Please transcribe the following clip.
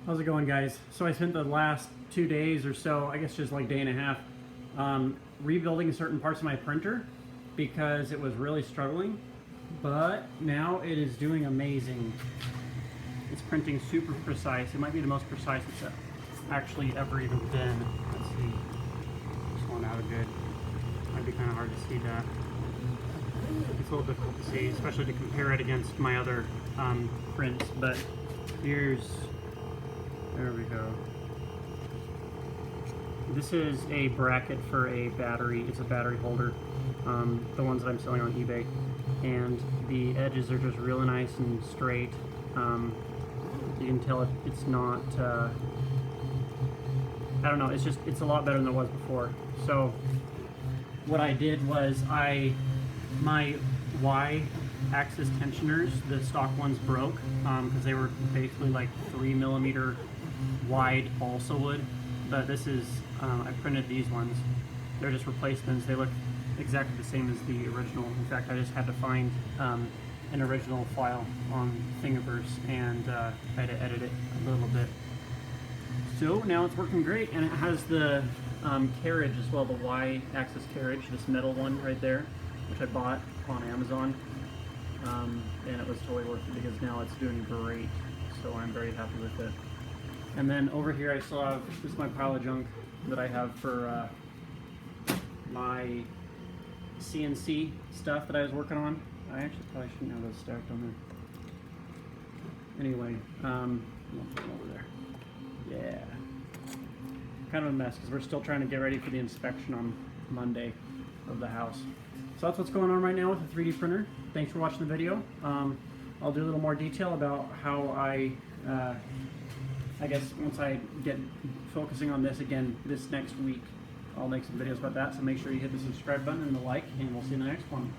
How's it going, guys? So I spent the last 2 days or so, I guess just like day and a half, rebuilding certain parts of my printer because it was really struggling, but now it is doing amazing. It's printing super precise. It might be the most precise it's actually ever even been. Let's see. Just going out good. Might be kind of hard to see that. It's a little difficult to see, especially to compare it against my other prints, but there we go. This is a bracket for a battery. It's a battery holder, the ones that I'm selling on eBay, and the edges are just really nice and straight. You can tell it's not, I don't know, it's a lot better than it was before. So what I did was my Y-axis tensioners, the stock ones broke because they were basically like 3mm wide balsa wood, but this is, I printed these ones. They're just replacements. They look exactly the same as the original. In fact, I just had to find an original file on Thingiverse, and I had to edit it a little bit. So now it's working great, and it has the carriage as well, the Y-axis carriage, this metal one right there, which I bought on Amazon, and it was totally worth it because now it's doing great, so I'm very happy with it. And then over here I still have, this is my pile of junk that I have for my CNC stuff that I was working on. I actually probably shouldn't have those stacked on there. Anyway, I'll put them over there. Yeah. Kind of a mess because we're still trying to get ready for the inspection on Monday of the house. So that's what's going on right now with the 3D printer. Thanks for watching the video. I'll do a little more detail about how I guess once I get focusing on this again this next week, I'll make some videos about that. So make sure you hit the subscribe button and the like, and we'll see you in the next one.